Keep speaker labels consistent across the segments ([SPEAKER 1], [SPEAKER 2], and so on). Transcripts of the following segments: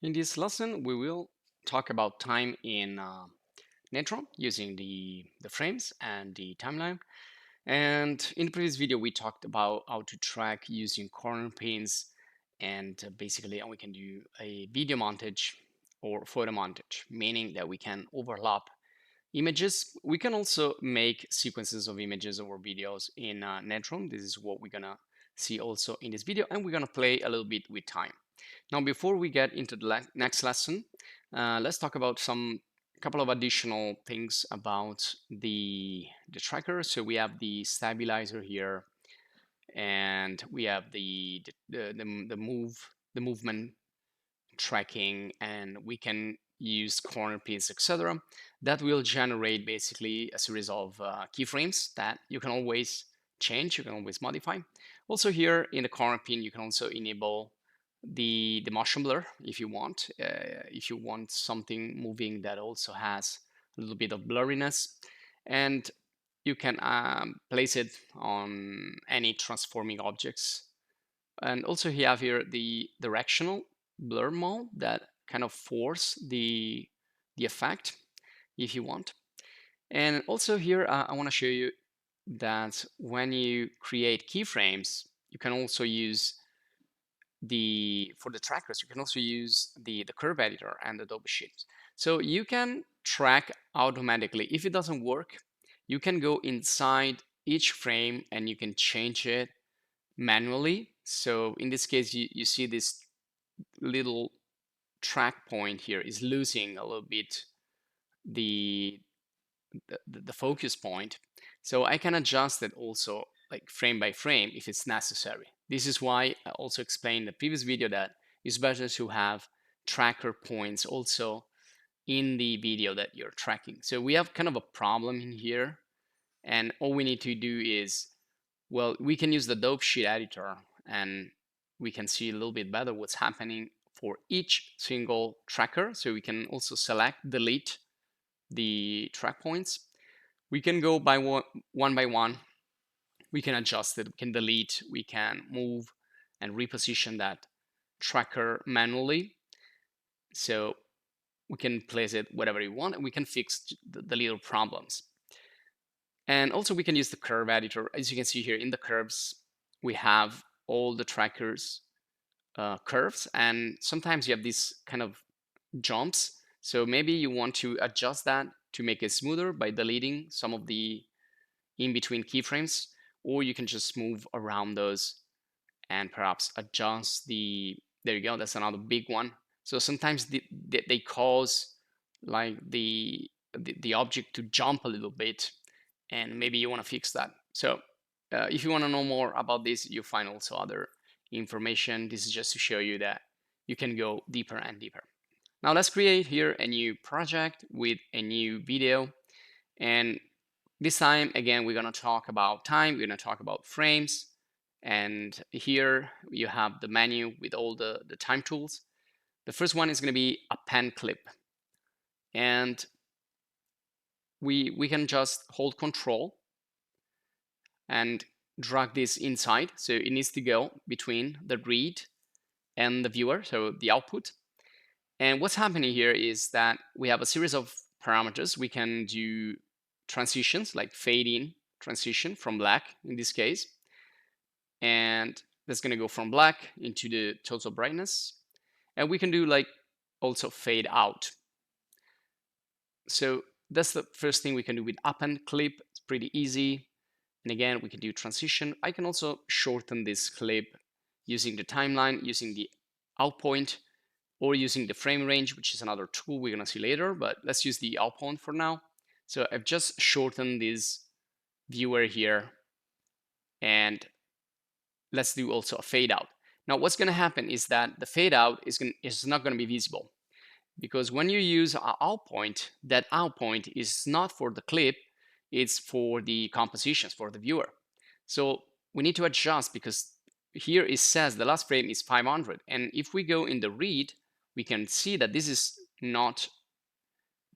[SPEAKER 1] In this lesson, we will talk about time in NATRON using the frames and the timeline. And in the previous video, we talked about how to track using corner pins, and basically we can do a video montage or photo montage, meaning that we can overlap images. We can also make sequences of images or videos in NATRON. This is what we're gonna see also in this video, and we're gonna play a little bit with time. Now, before we get into the next lesson, let's talk about some couple of additional things about the tracker. So we have the stabilizer here, and we have the movement tracking, and we can use corner pins, etc. That will generate basically a series of keyframes that you can always change, you can always modify. Also here in the corner pin, you can also enable the motion blur if you want. If you want something moving that also has a little bit of blurriness, and you can place it on any transforming objects. And also you have here the directional blur mode that kind of force the effect if you want. And also here I want to show you that when you create keyframes, you can also use for the trackers, you can also use the curve editor and the Adobe Sheets. So you can track automatically. If it doesn't work, you can go inside each frame and you can change it manually. So in this case, you see this little track point here is losing a little bit the, the focus point. So I can adjust it also like frame by frame if it's necessary. This is why I also explained in the previous video that it's better to have tracker points also in the video that you're tracking. So we have kind of a problem in here, and all we need to do is, well, we can use the dope sheet editor and we can see a little bit better what's happening for each single tracker. So we can also select, delete the track points. We can go by one by one. We can adjust it, we can delete, we can move and reposition that tracker manually. So we can place it whatever you want, and we can fix the little problems. And also we can use the curve editor. As you can see here in the curves, we have all the trackers curves, and sometimes you have these kind of jumps. So maybe you want to adjust that to make it smoother by deleting some of the in-between keyframes, or you can just move around those and perhaps adjust there you go, that's another big one. So sometimes they cause like the object to jump a little bit, and maybe you want to fix that. So if you want to know more about this, you find also other information. This is just to show you that you can go deeper and deeper. Now let's create here a new project with a new video. And this time, again, we're going to talk about time, we're going to talk about frames. And here you have the menu with all the time tools. The first one is going to be a pen clip. And we can just hold control and drag this inside. So it needs to go between the read and the viewer, so the output. And what's happening here is that we have a series of parameters. We can do transitions like fade in transition from black in this case. And that's going to go from black into the total brightness. And we can do like also fade out. So that's the first thing we can do with append clip. It's pretty easy. And again, we can do transition. I can also shorten this clip using the timeline, using the out point, or using the frame range, which is another tool we're going to see later. But let's use the out point for now. So I've just shortened this viewer here. And let's do also a fade out. Now, what's going to happen is that the fade out is not going to be visible, because when you use an out point, that out point is not for the clip, it's for the compositions, for the viewer. So we need to adjust, because here it says the last frame is 500. And if we go in the read, we can see that this is not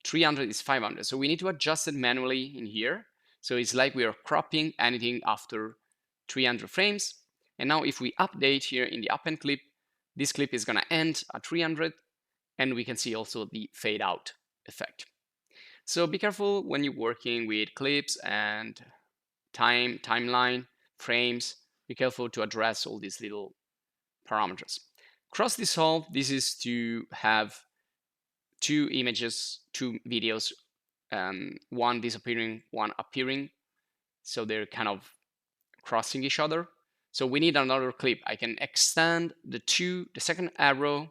[SPEAKER 1] 300, is 500. So we need to adjust it manually in here. So it's like we are cropping anything after 300 frames. And now if we update here in the append clip, this clip is going to end at 300. And we can see also the fade out effect. So be careful when you're working with clips and timeline, frames. Be careful to address all these little parameters. Cross dissolve, this is to have two images, two videos, one disappearing, one appearing. So they're kind of crossing each other. So we need another clip. I can extend the second arrow,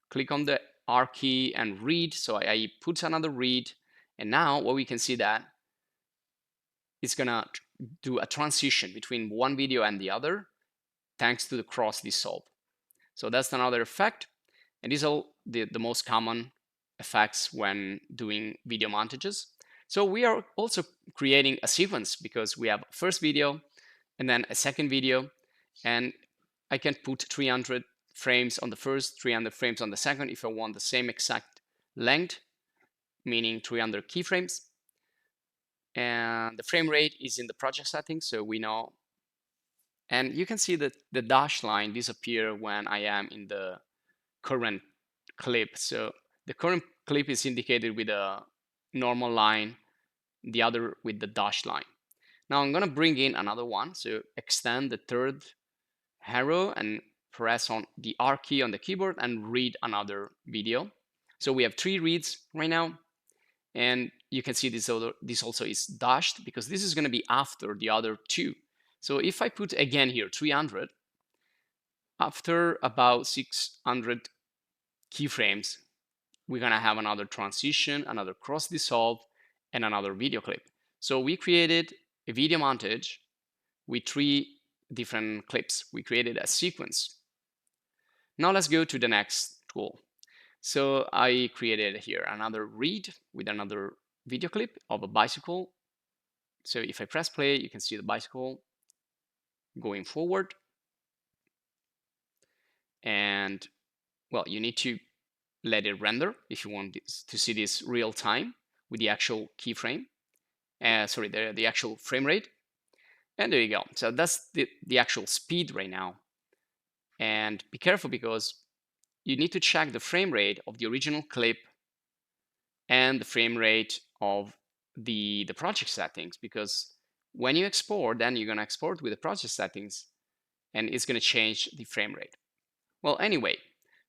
[SPEAKER 1] click on the R key and read. So I put another read. And now what we can see that it's gonna do a transition between one video and the other thanks to the cross dissolve. So that's another effect. And these are the most common effects when doing video montages. So we are also creating a sequence because we have first video and then a second video, and I can put 300 frames on the first, 300 frames on the second if I want the same exact length, meaning 300 keyframes. And the frame rate is in the project settings, so we know. And you can see that the dash line disappear when I am in the current clip. So the current clip is indicated with a normal line, the other with the dash line. Now I'm gonna bring in another one. So extend the third arrow and press on the R key on the keyboard and read another video. So we have 3 reads right now. And you can see this also is dashed because this is gonna be after the other 2. So if I put again here 300, after about 600 keyframes, we're gonna have another transition, another cross dissolve, and another video clip. So we created a video montage with 3 different clips. We created a sequence. Now let's go to the next tool. So I created here another read with another video clip of a bicycle. So if I press play, you can see the bicycle going forward. And well, you need to let it render if you want to see this real time with the actual keyframe. Sorry, the actual frame rate. And there you go. So that's the actual speed right now. And be careful because you need to check the frame rate of the original clip and the frame rate of the project settings, because when you export, then you're going to export with the project settings and it's going to change the frame rate. Well, anyway,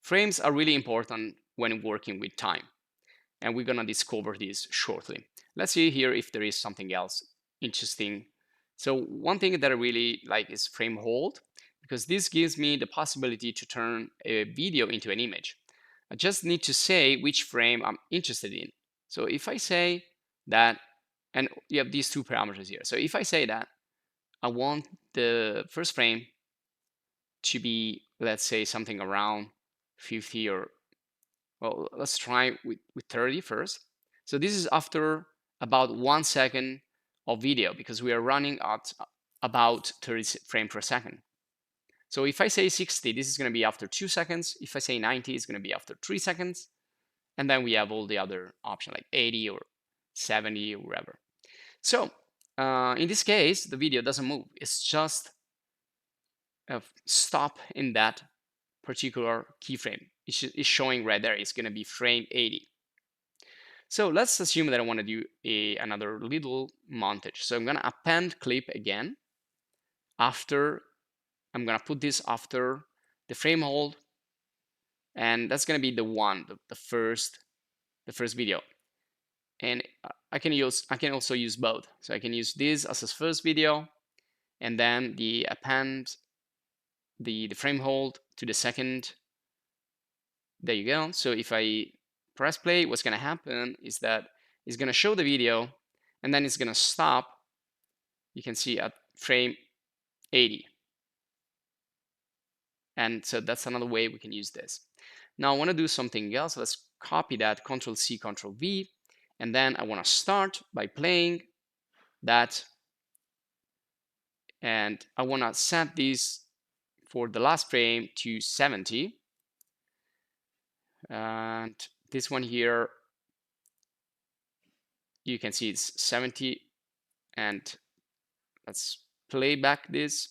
[SPEAKER 1] frames are really important when working with time, and we're going to discover this shortly. Let's see here if there is something else interesting. So one thing that I really like is frame hold, because this gives me the possibility to turn a video into an image. I just need to say which frame I'm interested in. So if I say that, and you have these 2 parameters here. So if I say that I want the first frame to be, let's say, something around 50, or well, let's try with 30 first. So this is after about 1 second of video because we are running at about 30 frames per second. So if I say 60, this is going to be after 2 seconds. If I say 90, it's going to be after 3 seconds. And then we have all the other options like 80 or 70 or whatever. So in this case, the video doesn't move. It's just stop in that particular keyframe. It's showing right there. It's going to be frame 80. So let's assume that I want to do another little montage. So I'm going to append clip again. After, I'm going to put this after the frame hold. And that's going to be the first video. And I can also use both. So I can use this as a first video, and then the append the frame hold to the second. There you go. So if I press play, what's going to happen is that it's going to show the video, and then it's going to stop. You can see at frame 80. And so that's another way we can use this. Now I want to do something else. Let's copy that, Control C, Control V. And then I want to start by playing that. And I want to set this for the last frame to 70. And this one here, you can see it's 70. And let's play back this.